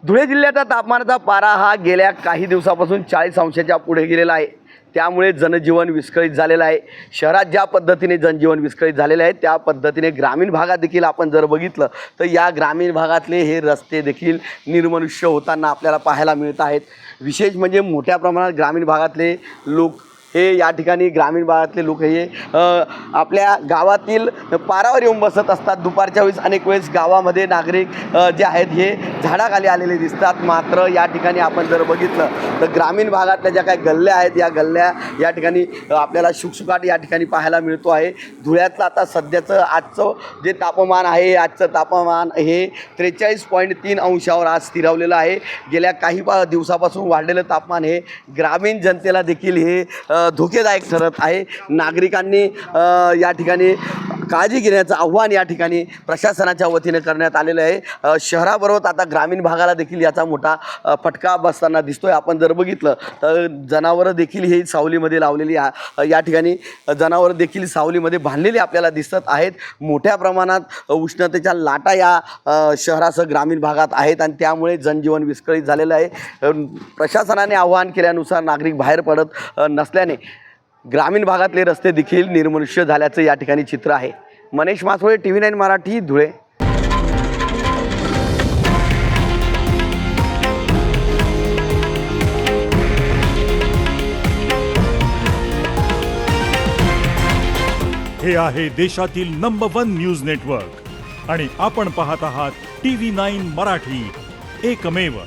धुळे जिल्ह्याचा तापमानाचा पारा हा गेल्या काही दिवसापासून 40 अंशाच्या पुढे गेलेला आहे. त्यामुळे जनजीवन विस्कळीत झालेलं आहे. शहरात ज्या पद्धतीने जनजीवन विस्कळीत झालेलं आहे त्या पद्धतीने ग्रामीण भागात देखील आपण जर बघितलं तर या ग्रामीण भागातले हे रस्ते देखील निर्मनुष्य होताना आपल्याला पाहायला मिळत आहेत. विशेष म्हणजे मोठ्या प्रमाणात ग्रामीण भागातले लोक हे या ठिकाणी ग्रामीण भागातले लोक हे आपल्या गावातील पारावर येऊन बसत असतात. दुपारच्या वेळेस अनेक वेळेस गावामध्ये नागरिक जे आहेत हे झाडाखाली आलेले दिसतात. मात्र या ठिकाणी आपण जर बघितलं तर ग्रामीण भागातल्या ज्या काही गल्ल्या आहेत या गल्ल्या या ठिकाणी आपल्याला शुकशुकाट या ठिकाणी पाहायला मिळतो आहे. धुळ्यातलं आता सध्याचं आजचं जे तापमान आहे आजचं तापमान हे 43.3 अंशावर आज स्थिरावलेलं आहे. गेल्या काही दिवसापासून वाढलेलं तापमान हे ग्रामीण जनतेला देखील हे धोकेदायक ठरत आहे. नागरिकांनी या ठिकाणी काळजी घेण्याचं आव्हान या ठिकाणी प्रशासनाच्या वतीने करण्यात आलेलं आहे. शहराबरोबर आता ग्रामीण भागाला देखील याचा मोठा फटका बसताना दिसतोय. आपण जर बघितलं तर जनावरं देखील ही सावलीमध्ये लावलेली या ठिकाणी जनावरं देखील सावलीमध्ये बांधलेली आपल्याला दिसत आहेत. मोठ्या प्रमाणात उष्णतेच्या लाटा या शहरासह ग्रामीण भागात आहेत आणि त्यामुळे जनजीवन विस्कळीत झालेलं आहे. प्रशासनाने आवाहन केल्यानुसार नागरिक बाहेर पडत नसल्याने ग्रामीण भागातले रस्ते देखील निर्मनुष्य झाल्याचं या ठिकाणी चित्र आहे. मनीष मासोळे, TV9 मराठी, धुळे. हे आहे देशातील नंबर 1 न्यूज नेटवर्क आणि आपण पाहत आहात TV9 मराठी, एकमेव.